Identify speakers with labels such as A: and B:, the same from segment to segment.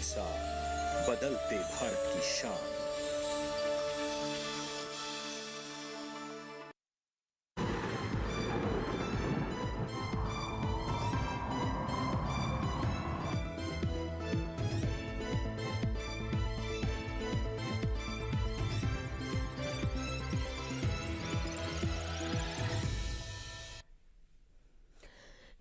A: साथ बदलते भारत की शान।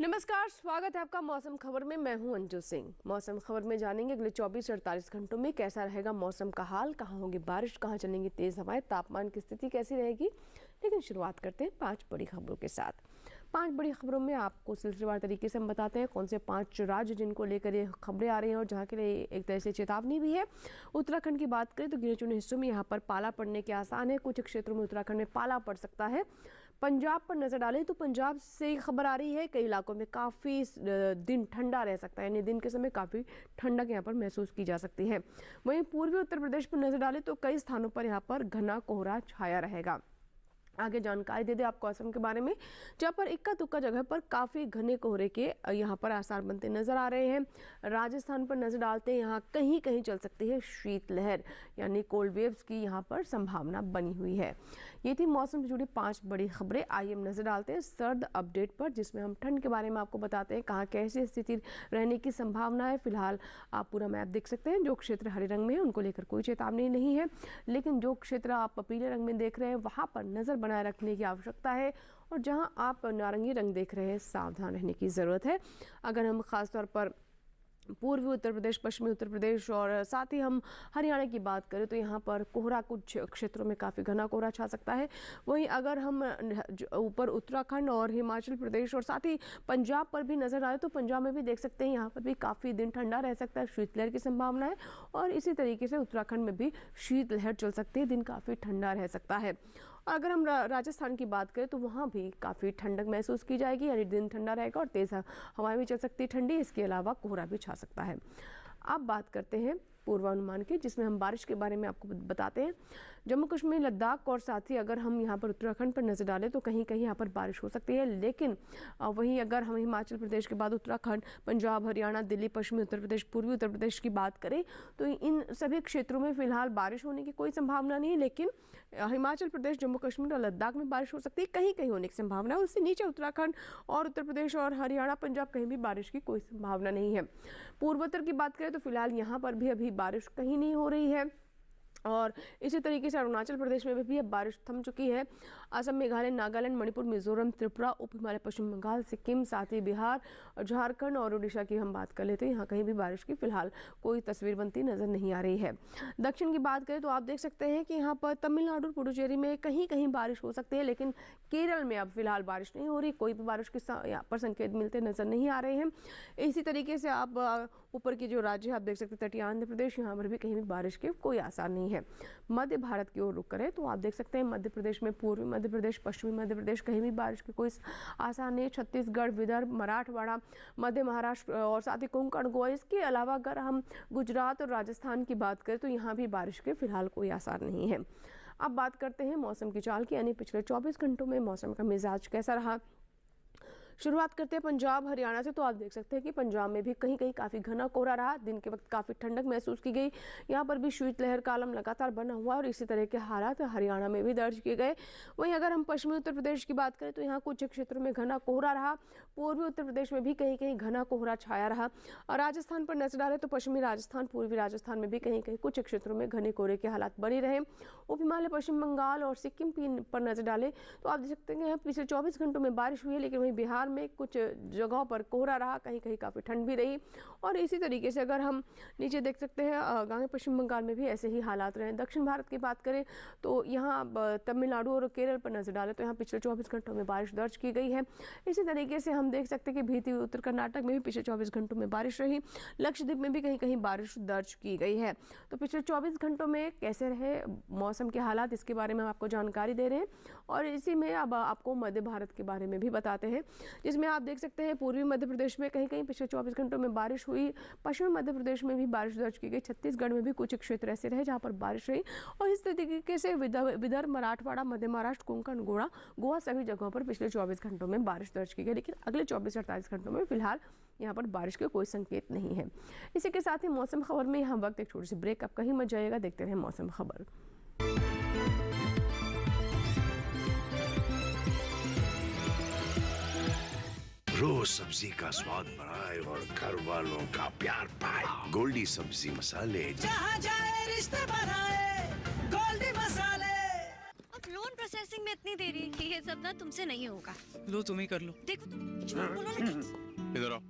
B: नमस्कार, स्वागत है आपका मौसम खबर में। मैं हूं अंजू सिंह। मौसम खबर में जानेंगे अगले 24-48 घंटों में कैसा रहेगा मौसम का हाल, कहां होगी बारिश, कहां चलेंगी तेज हवाएं, तापमान की स्थिति कैसी रहेगी। लेकिन शुरुआत करते हैं 5 बड़ी खबरों के साथ। 5 बड़ी खबरों में आपको सिलसिलेवार तरीके से हम बताते हैं कौन से 5 राज्य जिनको लेकर ये खबरें आ रही हैं और जहां के लिए एक तरह से चेतावनी भी है। उत्तराखंड की बात करें तो गिने चुने हिस्सों में यहाँ पर पाला पड़ने के आसार है। कुछ क्षेत्रों में उत्तराखंड में पाला पड़ सकता है। पंजाब पर नजर डालें तो पंजाब से खबर आ रही है कई इलाकों में काफ़ी दिन ठंडा रह सकता है, यानी दिन के समय काफ़ी ठंडक यहाँ पर महसूस की जा सकती है। वहीं पूर्वी उत्तर प्रदेश पर नजर डालें तो कई स्थानों पर यहाँ पर घना कोहरा छाया रहेगा। आगे जानकारी दे दे आपको असम के बारे में, जहाँ पर इक्का दुक्का जगह पर काफ़ी घने कोहरे के यहाँ पर आसार बनते नजर आ रहे हैं। राजस्थान पर नजर डालते हैं, यहाँ कहीं कहीं चल सकती है शीतलहर, यानी कोल्ड वेव्स की यहाँ पर संभावना बनी हुई है। ये थी मौसम से जुड़ी 5 बड़ी खबरें। आइए हम नजर डालते हैं सर्द अपडेट पर, जिसमें हम ठंड के बारे में आपको बताते हैं कहाँ कैसी स्थिति रहने की संभावना है। फिलहाल आप पूरा मैप देख सकते हैं। जो क्षेत्र हरे रंग में है उनको लेकर कोई चेतावनी नहीं है, लेकिन जो क्षेत्र आप पीले रंग में देख रहे हैं वहाँ पर नजर बनाए रखने की आवश्यकता है, और जहां आप नारंगी रंग देख रहे हैं सावधान रहने की जरूरत है। अगर हम खासतौर पर पूर्वी उत्तर प्रदेश, पश्चिमी उत्तर प्रदेश और साथ ही हम हरियाणा की बात करें तो यहाँ पर कोहरा कुछ क्षेत्रों में काफ़ी घना कोहरा छा सकता है। वहीं अगर हम ऊपर उत्तराखंड और हिमाचल प्रदेश और साथ ही पंजाब पर भी नजर आए तो पंजाब में भी देख सकते हैं यहाँ पर भी काफ़ी दिन ठंडा रह सकता है, शीतलहर की संभावना है। और इसी तरीके से उत्तराखंड में भी शीतलहर चल सकती है, दिन काफ़ी ठंडा रह सकता है। अगर हम राजस्थान की बात करें तो वहाँ भी काफ़ी ठंडक महसूस की जाएगी, यानी दिन ठंडा रहेगा और तेज़ हवाएं भी चल सकती है ठंडी। इसके अलावा कोहरा भी छा सकता है। अब बात करते हैं पूर्वानुमान की, जिसमें हम बारिश के बारे में आपको बताते हैं। जम्मू कश्मीर, लद्दाख और साथ ही अगर हम यहाँ पर उत्तराखंड पर नजर डालें तो कहीं कहीं यहाँ पर बारिश हो सकती है। लेकिन वहीं अगर हम हिमाचल प्रदेश के बाद उत्तराखंड, पंजाब, हरियाणा, दिल्ली, पश्चिमी उत्तर प्रदेश, पूर्वी उत्तर प्रदेश की बात करें तो इन सभी क्षेत्रों में फिलहाल बारिश होने की कोई संभावना नहीं है। लेकिन हिमाचल प्रदेश, जम्मू कश्मीर और लद्दाख में बारिश हो सकती है, कहीं कहीं होने की संभावना है। उससे नीचे उत्तराखंड और उत्तर प्रदेश और हरियाणा, पंजाब कहीं भी बारिश की कोई संभावना नहीं है। पूर्वोत्तर की बात करें तो फिलहाल यहाँ पर भी अभी बारिश कहीं नहीं हो रही है। और इसी तरीके से अरुणाचल प्रदेश में भी अब बारिश थम चुकी है। असम, मेघालय, नागालैंड, मणिपुर, मिजोरम, त्रिपुरा, उप हिमालय, पश्चिम बंगाल, सिक्किम, साथ ही बिहार, झारखंड और उड़ीसा की हम बात कर लेते हैं, यहाँ कहीं भी बारिश की फिलहाल कोई तस्वीर बनती नजर नहीं आ रही है। दक्षिण की बात करें तो आप देख सकते हैं कि यहाँ पर तमिलनाडु, पुडुचेरी में कहीं कहीं बारिश हो सकती है, लेकिन केरल में अब फिलहाल बारिश नहीं हो रही, कोई भी बारिश के यहाँ पर संकेत मिलते नजर नहीं आ रहे हैं। इसी तरीके से आप ऊपर के जो राज्य आप देख सकते हैं, तटीय आंध्र प्रदेश, यहाँ पर भी कहीं भी बारिश के कोई आसार नहीं है। मध्य भारत की ओर रुख करें तो आप देख सकते हैं मध्य प्रदेश में, पूर्वी मध्य प्रदेश, पश्चिमी मध्य प्रदेश कहीं भी बारिश की कोई आसार नहीं। छत्तीसगढ़, विदर्भ, मराठवाड़ा, मध्य महाराष्ट्र और साथ ही कोंकण, गोवा, इसके अलावा अगर हम गुजरात और राजस्थान की बात करें तो यहाँ भी बारिश के फिलहाल कोई आसार नहीं है। अब बात करते हैं मौसम की चाल की, यानी पिछले 24 घंटों में मौसम का मिजाज कैसा रहा। शुरुआत करते हैं पंजाब, हरियाणा से। तो आप देख सकते हैं कि पंजाब में भी कहीं कहीं काफ़ी घना कोहरा रहा, दिन के वक्त काफ़ी ठंडक महसूस की गई। यहाँ पर भी शीतलहर का आलम लगातार बना हुआ और इसी तरह के हालात हरियाणा में भी दर्ज किए गए। वहीं अगर हम पश्चिमी उत्तर प्रदेश की बात करें तो यहाँ कुछ क्षेत्रों में घना कोहरा रहा। पूर्वी उत्तर प्रदेश में भी कहीं कहीं घना कोहरा छाया रहा। और राजस्थान पर नजर डालें तो पश्चिमी राजस्थान, पूर्वी राजस्थान में भी कहीं कहीं कुछ क्षेत्रों में घने कोहरे के हालात बने रहे। उप हिमालय, पश्चिम बंगाल और सिक्किम पर नजर डालें तो आप देख सकते हैं यहाँ पिछले 24 घंटों में बारिश हुई है, लेकिन वहीं बिहार में कुछ जगहों पर कोहरा रहा, कहीं कहीं काफ़ी ठंड भी रही। और इसी तरीके से अगर हम नीचे देख सकते हैं गांगे पश्चिम बंगाल में भी ऐसे ही हालात रहे। दक्षिण भारत की बात करें तो यहाँ तमिलनाडु और केरल पर नजर डालें तो यहाँ पिछले 24 घंटों में बारिश दर्ज की गई है। इसी तरीके से हम देख सकते हैं कि भीती उत्तर कर्नाटक में भी पिछले 24 घंटों में बारिश रही। लक्षद्वीप में भी कहीं कहीं बारिश दर्ज की गई है। तो पिछले 24 घंटों में कैसे रहे मौसम के हालात, इसके बारे में हम आपको जानकारी दे रहे हैं। और इसी में अब आपको मध्य भारत के बारे में भी बताते हैं, जिसमें आप देख सकते हैं पूर्वी मध्य प्रदेश में कहीं कहीं पिछले 24 घंटों में बारिश हुई, पश्चिमी मध्य प्रदेश में भी बारिश दर्ज की गई, छत्तीसगढ़ में भी कुछ क्षेत्र ऐसे रहे जहाँ पर बारिश रही और इस तरीके से विदर्भ, मराठवाड़ा, मध्य महाराष्ट्र, कोंकण, गोवा सभी जगहों पर पिछले 24 घंटों में बारिश दर्ज की गई। लेकिन अगले 24 से 48 घंटों में फिलहाल यहाँ पर बारिश के कोई संकेत नहीं है। इसी के साथ ही मौसम खबर में यहाँ वक्त एक छोटी सी ब्रेक, अब कहीं मत जाइएगा, देखते रहे मौसम खबर।
C: रोज सब्जी का स्वाद बढ़ाए और घर वालों का प्यार पाए, गोल्डी सब्जी मसाले।
D: जहाँ जाए रिश्ते बनाए, गोल्डी मसाले।
E: अब लोन प्रोसेसिंग में इतनी देरी, ये सब ना तुमसे नहीं होगा।
F: लो तुम ही कर लो।
E: देखो झूठ बोलो लेकिन।
G: इधर आओ।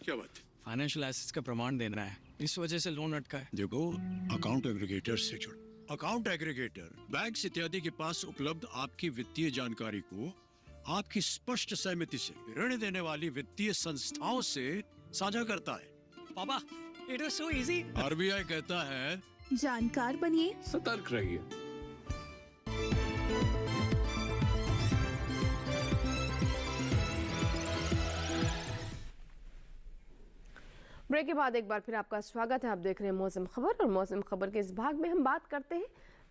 G: क्या बात?
F: फाइनेंशियल एसेट्स का प्रमाण देना है, इस वजह से लोन अटका है।
G: देखो, अकाउंट एग्रीगेटर से जुड़ो। अकाउंट एग्रीगेटर बैंक इत्यादि के पास उपलब्ध आपकी वित्तीय जानकारी को आपकी स्पष्ट सहमति से ऋण देने वाली वित्तीय संस्थाओं से साझा करता है।
F: पापा, it is so easy.
G: RBI कहता है
H: जानकार बनिए,
A: सतर्क रहिए।
B: ब्रेक के बाद एक बार फिर आपका स्वागत है। आप देख रहे हैं मौसम खबर और मौसम खबर के इस भाग में हम बात करते हैं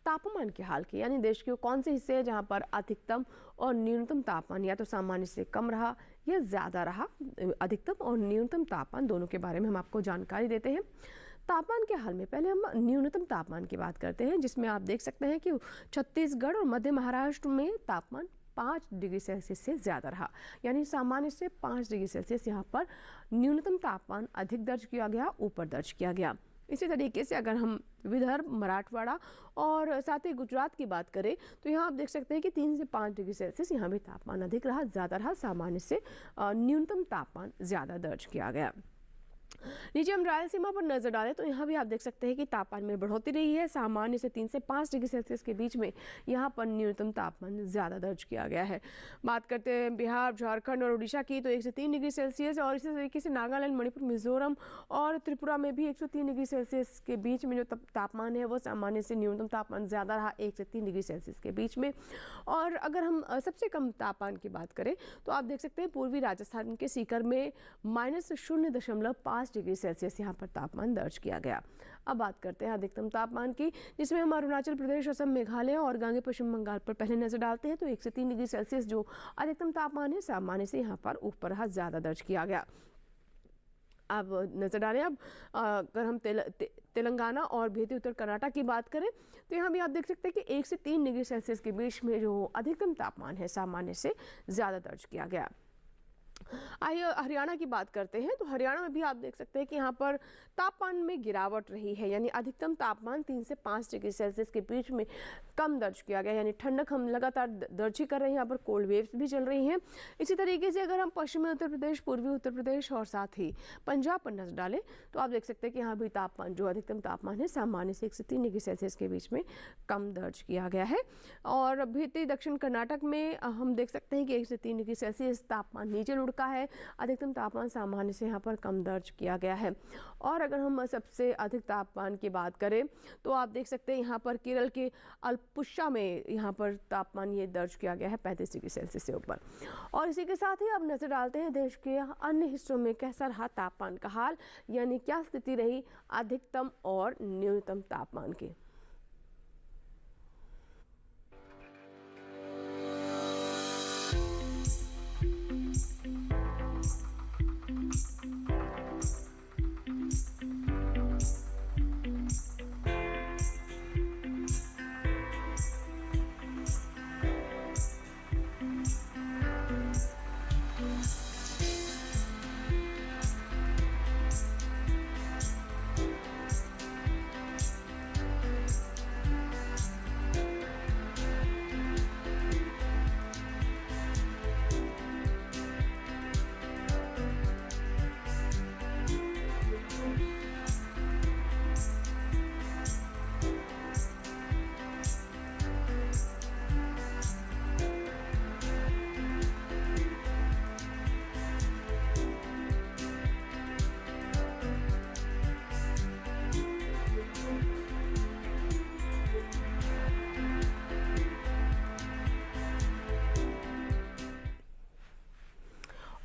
B: तापमान के हाल की, यानी देश के कौन से हिस्से हैं जहां पर अधिकतम और न्यूनतम तापमान या तो सामान्य से कम रहा या ज़्यादा रहा। अधिकतम और न्यूनतम तापमान दोनों के बारे में हम आपको जानकारी देते हैं। तापमान के हाल में पहले हम न्यूनतम तापमान की बात करते हैं, जिसमें आप देख सकते हैं कि छत्तीसगढ़ और मध्य महाराष्ट्र में तापमान 5 डिग्री सेल्सियस से ज़्यादा रहा, यानी सामान्य से 5 डिग्री सेल्सियस यहाँ पर न्यूनतम तापमान अधिक दर्ज किया गया, ऊपर दर्ज किया गया। इसी तरीके से अगर हम विदर्भ, मराठवाड़ा और साथ ही गुजरात की बात करें तो यहाँ आप देख सकते हैं कि 3 से 5 डिग्री सेल्सियस यहाँ भी तापमान अधिक रहा, ज़्यादा रहा, सामान्य से न्यूनतम तापमान ज़्यादा दर्ज किया गया। नीचे हम रायलसीमा पर नजर डालें तो यहाँ भी आप देख सकते हैं कि तापमान में बढ़ोतरी रही है, सामान्य से 3 से 5 डिग्री सेल्सियस के बीच में यहाँ पर न्यूनतम तापमान ज़्यादा दर्ज किया गया है। बात करते हैं बिहार, झारखंड और उड़ीसा की तो 1 से 3 डिग्री सेल्सियस और इसी तरीके से नागालैंड, मणिपुर, मिजोरम और त्रिपुरा में भी 103 डिग्री सेल्सियस के बीच में जो तापमान है वो सामान्य से न्यूनतम तापमान ज़्यादा रहा, 1 से 3 डिग्री सेल्सियस के बीच में। और अगर हम सबसे कम तापमान की बात करें तो आप देख सकते हैं पूर्वी राजस्थान के सीकर में -0.5 डिग्री सेल्सियस यहाँ पर तापमान दर्ज किया गया। अब बात करते हैं अधिकतम तापमान की, जिसमें हम अरुणाचल प्रदेश, असम, मेघालय और गांगे पश्चिम बंगाल पर पहले नजर डालते हैं तो 1 से 3 डिग्री सेल्सियस जो अधिकतम तापमान है सामान्य से यहाँ पर ऊपर रहा, ज़्यादा दर्ज किया गया। अब नजर डालें अब अगर हम तेलंगाना और बेहती उत्तर कर्नाटक की बात करें तो यहाँ भी आप देख सकते हैं कि 1 से 3 डिग्री सेल्सियस के बीच में जो अधिकतम तापमान है सामान्य से ज़्यादा दर्ज किया गया। आइए हरियाणा की बात करते हैं तो हरियाणा में भी आप देख सकते हैं कि यहाँ पर तापमान में गिरावट रही है, यानी अधिकतम तापमान 3 से 5 डिग्री सेल्सियस के बीच में कम दर्ज किया गया, यानी ठंडक हम लगातार दर्ज ही कर रहे हैं, यहाँ पर कोल्ड वेव्स भी चल रही हैं। इसी तरीके से अगर हम पश्चिमी उत्तर प्रदेश, पूर्वी उत्तर प्रदेश और साथ ही पंजाब पर नजर डालें तो आप देख सकते हैं कि यहाँ भी तापमान जो अधिकतम तापमान है सामान्य से 1 से 3 डिग्री सेल्सियस के बीच में कम दर्ज किया गया है। और भीतरी दक्षिण कर्नाटक में हम देख सकते हैं कि 1 से 3 डिग्री सेल्सियस तापमान नीचे लुढ़का है, अधिकतम तापमान सामान्य से यहाँ पर कम दर्ज किया गया है। और अगर हम सबसे अधिक तापमान की बात करें तो आप देख सकते हैं यहाँ पर केरल के अल्पुषा में यहाँ पर तापमान ये दर्ज किया गया है 35 डिग्री सेल्सियस से ऊपर। और इसी के साथ ही अब नजर डालते हैं देश के अन्य हिस्सों में कैसा रहा तापमान का हाल, यानी क्या स्थिति रही अधिकतम और न्यूनतम तापमान की।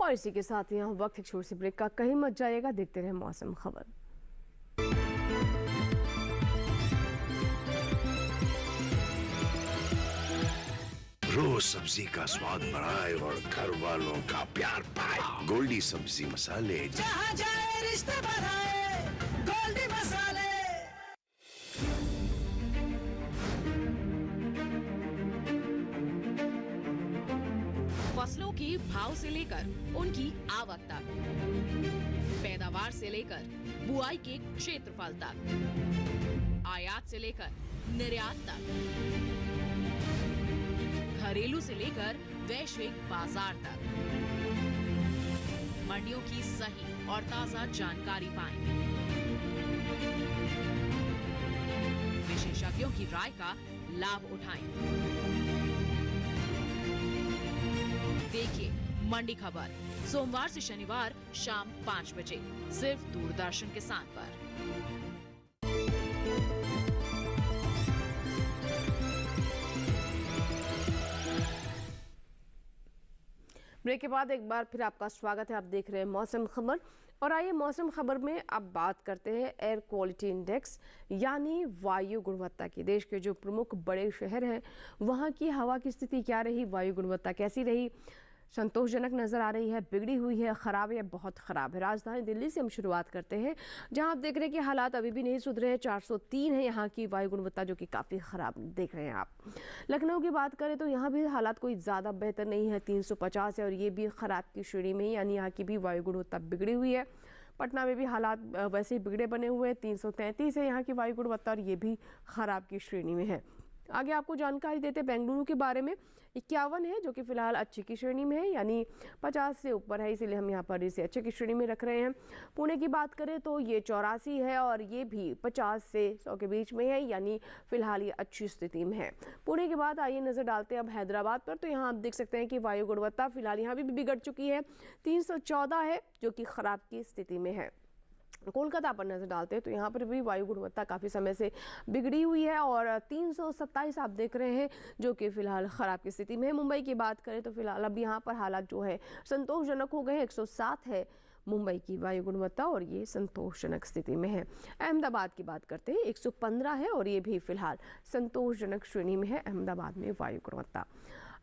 B: और इसी के साथ यहाँ वक्त एक छोटी सी ब्रेक का, कहीं मत जाइएगा, देखते रहे मौसम खबर।
C: रोज सब्जी का स्वाद बढ़ाए और घर वालों का प्यार पाए। गोल्डी सब्जी मसाले।
D: जहाँ जाए रिश्ते बढ़ाए गोल्डी मसाले।
H: फसलों के भाव से लेकर उनकी आवक तक, पैदावार से लेकर बुआई के क्षेत्रफल तक, आयात से लेकर निर्यात तक, घरेलू से लेकर वैश्विक बाजार तक, मंडियों की सही और ताजा जानकारी पाएं। विशेषज्ञों की राय का लाभ उठाएं। देखिए मंडी खबर सोमवार से शनिवार शाम 5 बजे सिर्फ दूरदर्शन किसान पर।
B: ब्रेक के बाद एक बार फिर आपका स्वागत है। आप देख रहे हैं मौसम खबर और आइए मौसम खबर में अब बात करते हैं एयर क्वालिटी इंडेक्स यानी वायु गुणवत्ता की। देश के जो प्रमुख बड़े शहर हैं वहाँ की हवा की स्थिति क्या रही, वायु गुणवत्ता कैसी रही, संतोषजनक नज़र आ रही है, बिगड़ी हुई है, ख़राब है, बहुत ख़राब है। राजधानी दिल्ली से हम शुरुआत करते हैं जहां आप देख रहे हैं कि हालात अभी भी नहीं सुधरे हैं। 403 है यहाँ की वायु गुणवत्ता जो कि काफ़ी ख़राब देख रहे हैं आप। लखनऊ की बात करें तो यहाँ भी हालात कोई ज़्यादा बेहतर नहीं है, 350 है और ये भी ख़राब की श्रेणी में, यानी यहाँ की भी वायु गुणवत्ता बिगड़ी हुई है। पटना में भी हालात वैसे ही बिगड़े बने हुए हैं, 333 है यहाँ की वायु गुणवत्ता और ये भी ख़राब की श्रेणी में है। आगे आपको जानकारी देते हैं बेंगलुरु के बारे में। 51 है जो कि फिलहाल अच्छे की श्रेणी में है, यानी 50 से ऊपर है, इसीलिए हम यहाँ पर इसे अच्छे की श्रेणी में रख रहे हैं। पुणे की बात करें तो ये 84 है और ये भी 50 से 100 के बीच में है, यानी फिलहाल ये अच्छी स्थिति में है। पुणे के बाद आइए नज़र डालते हैं अब हैदराबाद पर। तो यहाँ आप देख सकते हैं कि वायु गुणवत्ता फिलहाल यहाँ भी बिगड़ चुकी है, 314 है जो कि ख़राब की स्थिति में है। कोलकाता पर नजर डालते हैं तो यहाँ पर भी वायु गुणवत्ता काफ़ी समय से बिगड़ी हुई है और 327 आप देख रहे हैं जो कि फिलहाल ख़राब की स्थिति में है। मुंबई की बात करें तो फिलहाल अब यहाँ पर हालात जो है संतोषजनक हो गए हैं, 107 है मुंबई की वायु गुणवत्ता और ये संतोषजनक स्थिति में है। अहमदाबाद की बात करते हैं, 115 है और ये भी फिलहाल संतोषजनक श्रेणी में है अहमदाबाद में वायु गुणवत्ता।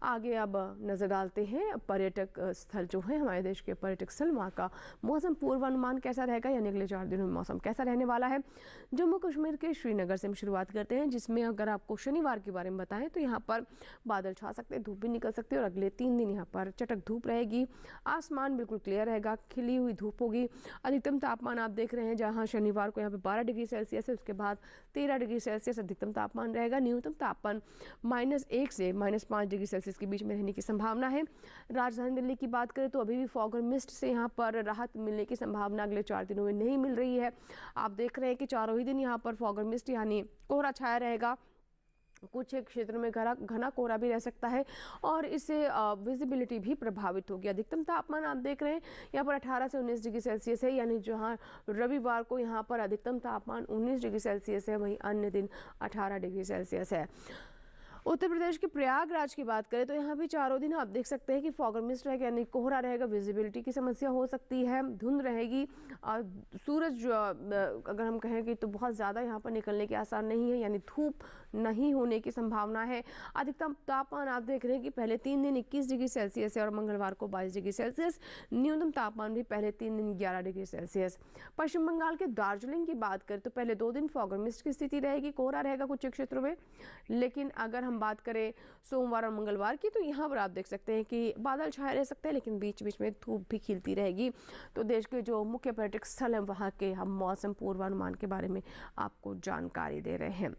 B: आगे अब नज़र डालते हैं पर्यटक स्थल जो है हमारे देश के पर्यटक स्थल, वहाँ का मौसम पूर्वानुमान कैसा रहेगा, यानी अगले 4 दिनों में मौसम कैसा रहने वाला है। जम्मू कश्मीर के श्रीनगर से हम शुरुआत करते हैं, जिसमें अगर आपको शनिवार के बारे में बताएं तो यहाँ पर बादल छा सकते हैं, धूप भी निकल सकती है और अगले 3 दिन यहाँ पर चटक धूप रहेगी। आसमान बिल्कुल क्लियर रहेगा, खिली हुई धूप होगी। अधिकतम तापमान आप देख रहे हैं जहाँ शनिवार को यहाँ पर 12 डिग्री सेल्सियस है, उसके बाद 13 डिग्री सेल्सियस अधिकतम तापमान रहेगा। न्यूनतम तापमान -1 से -5 डिग्री सेल्सियस के बीच में रहने की संभावना है। राजधानी दिल्ली की बात करें तो अभी भी फॉग और मिस्ट से यहाँ पर राहत मिलने की संभावना अगले 4 दिनों में नहीं मिल रही है। आप देख रहे हैं कि चारों ही दिन यहाँ पर फॉग और मिस्ट यानी कोहरा छाया रहेगा। कुछ क्षेत्र में घना कोहरा भी रह सकता है और इससे विजिबिलिटी भी प्रभावित होगी। अधिकतम तापमान आप देख रहे हैं यहाँ पर 18 से 19 डिग्री सेल्सियस है, यानी जहाँ रविवार को यहाँ पर अधिकतम तापमान 19 डिग्री सेल्सियस है, वहीं अन्य दिन 18 डिग्री सेल्सियस है। उत्तर प्रदेश के प्रयागराज की बात करें तो यहाँ भी चारों दिन आप देख सकते हैं कि फॉग और मिस्ट रहेगा, यानी कोहरा रहेगा, विजिबिलिटी की समस्या हो सकती है, धुंध रहेगी। सूरज अगर हम कहें कि तो बहुत ज़्यादा यहाँ पर निकलने के आसार नहीं है, यानी धूप नहीं होने की संभावना है। अधिकतम तापमान आप देख रहे हैं कि पहले 3 दिन 21 डिग्री सेल्सियस है और मंगलवार को 22 डिग्री सेल्सियस। न्यूनतम तापमान भी पहले 3 दिन 11 डिग्री सेल्सियस। पश्चिम बंगाल के दार्जिलिंग की बात करें तो पहले 2 दिन फॉग और मिस्ट की स्थिति रहेगी, कोहरा रहेगा कुछ क्षेत्रों में, लेकिन अगर हम बात करें सोमवार और मंगलवार की तो यहाँ पर आप देख सकते हैं कि बादल छाए रह सकते हैं, लेकिन बीच बीच में धूप भी खिलती रहेगी। तो देश के जो मुख्य पर्यटक स्थल हैं वहाँ के हम मौसम पूर्वानुमान के बारे में आपको जानकारी दे रहे हैं।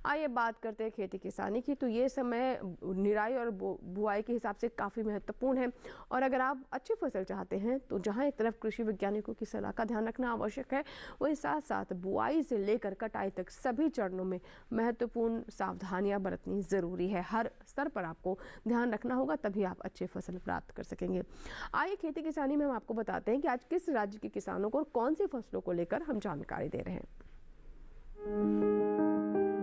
B: आइए बात करते हैं खेती किसानी की। तो ये समय निराई और बुआई के हिसाब से काफ़ी महत्वपूर्ण है और अगर आप अच्छी फसल चाहते हैं तो जहाँ एक तरफ कृषि वैज्ञानिकों की सलाह का ध्यान रखना आवश्यक है, वहीं साथ साथ बुआई से लेकर कटाई तक सभी चरणों में महत्वपूर्ण सावधानियां बरतनी ज़रूरी है। हर स्तर पर आपको ध्यान रखना होगा, तभी आप अच्छी फसल प्राप्त कर सकेंगे। आइए खेती किसानी में हम आपको बताते हैं कि आज किस राज्य के किसानों को और कौन सी फसलों को लेकर हम जानकारी दे रहे हैं।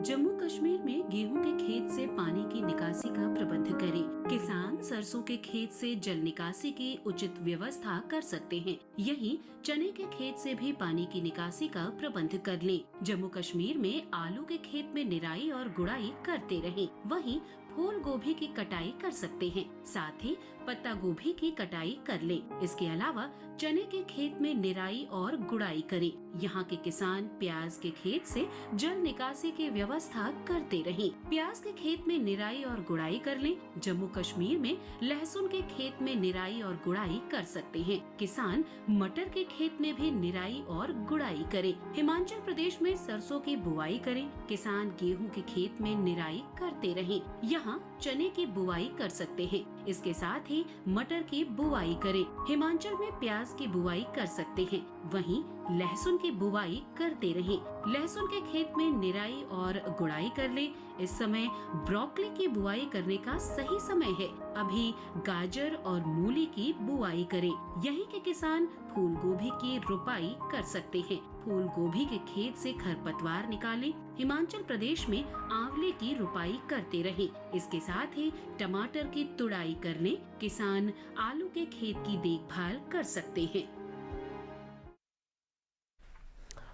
I: जम्मू कश्मीर में गेहूं के खेत से पानी की निकासी का प्रबंध करें। किसान सरसों के खेत से जल निकासी की उचित व्यवस्था कर सकते हैं। यहीं चने के खेत से भी पानी की निकासी का प्रबंध कर लें। जम्मू कश्मीर में आलू के खेत में निराई और गुड़ाई करते रहें। वहीं फूल गोभी की कटाई कर सकते हैं। साथ ही पत्ता गोभी की कटाई कर लें। इसके अलावा चने के खेत में निराई और गुड़ाई करें। यहाँ के किसान प्याज के खेत से जल निकासी की व्यवस्था करते रहें। प्याज के खेत में निराई और गुड़ाई कर लें। जम्मू कश्मीर में लहसुन के खेत में निराई और गुड़ाई कर सकते हैं। किसान मटर के खेत में भी निराई और गुड़ाई करें। हिमाचल प्रदेश में सरसों की बुआई करें। किसान गेहूं के खेत में निराई करते रहें। यहाँ चने की बुआई कर सकते हैं। इसके साथ ही मटर की बुआई करें। हिमाचल में प्याज की बुआई कर सकते हैं। वहीं लहसुन की बुआई करते रहें। लहसुन के खेत में निराई और गुड़ाई कर लें। इस समय ब्रोकली की बुआई करने का सही समय है। अभी गाजर और मूली की बुआई करें। यहीं के किसान फूल गोभी की रोपाई कर सकते हैं। फूल गोभी के खेत से खरपतवार निकालें। हिमाचल प्रदेश में आंवले की रोपाई करते रहें। इसके साथ ही टमाटर की तुड़ाई कर लें। किसान आलू के खेत की देखभाल कर सकते हैं।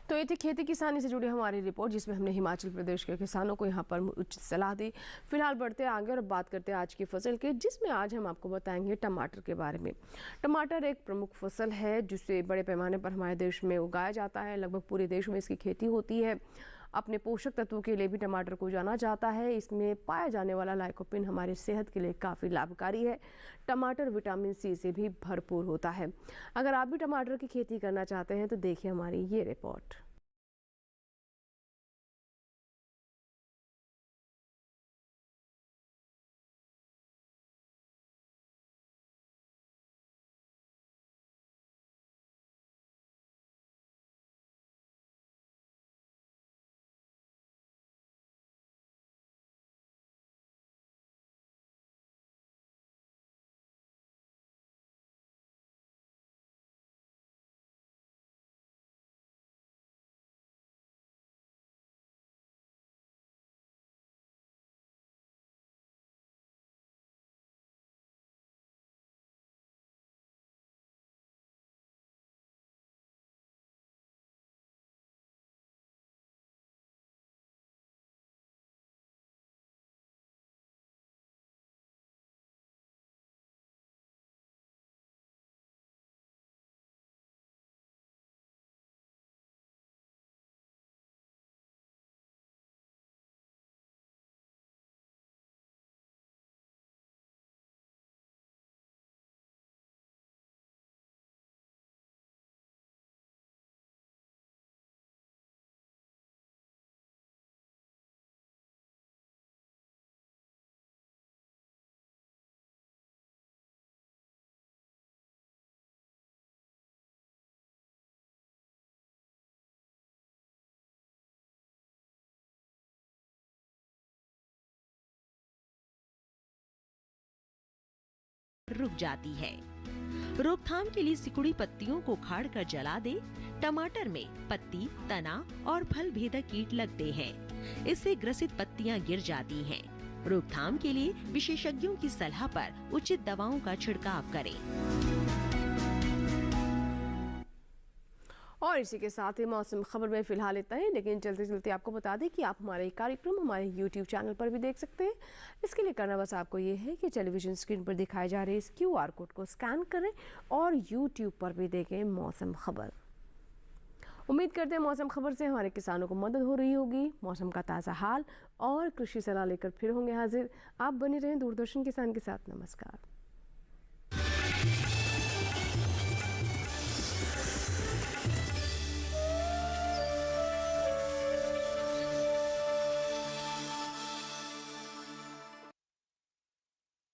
B: तो ये थी खेती किसानी से जुड़ी हमारी रिपोर्ट, जिसमें हमने हिमाचल प्रदेश के किसानों को यहाँ पर उचित सलाह दी। फिलहाल बढ़ते आगे और बात करते हैं आज की फसल के, जिसमें आज हम आपको बताएंगे टमाटर के बारे में। टमाटर एक प्रमुख फसल है जिसे बड़े पैमाने पर हमारे देश में उगाया जाता है। लगभग पूरे देश में इसकी खेती होती है। अपने पोषक तत्वों के लिए भी टमाटर को जाना जाता है। इसमें पाया जाने वाला लाइकोपिन हमारी सेहत के लिए काफ़ी लाभकारी है। टमाटर विटामिन सी से भी भरपूर होता है। अगर आप भी टमाटर की खेती करना चाहते हैं तो देखिए हमारी ये रिपोर्ट।
J: रुक जाती है। रोकथाम के लिए सिकुड़ी पत्तियों को उखाड़ कर जला दे। टमाटर में पत्ती, तना और फल भेदक कीट लगते हैं। इससे ग्रसित पत्तियां गिर जाती हैं। रोकथाम के लिए विशेषज्ञों की सलाह पर उचित दवाओं का छिड़काव करें।
B: और इसी के साथ ही मौसम खबर में फिलहाल इतना ही, लेकिन चलते चलते आपको बता दें कि आप हमारे कार्यक्रम हमारे YouTube चैनल पर भी देख सकते हैं। इसके लिए करना बस आपको ये है कि टेलीविजन स्क्रीन पर दिखाए जा रहे इस QR कोड को स्कैन करें और YouTube पर भी देखें मौसम खबर। उम्मीद करते हैं मौसम खबर से हमारे किसानों को मदद हो रही होगी। मौसम का ताज़ा हाल और कृषि सलाह लेकर फिर होंगे हाजिर। आप बने रहें दूरदर्शन किसान के साथ। नमस्कार।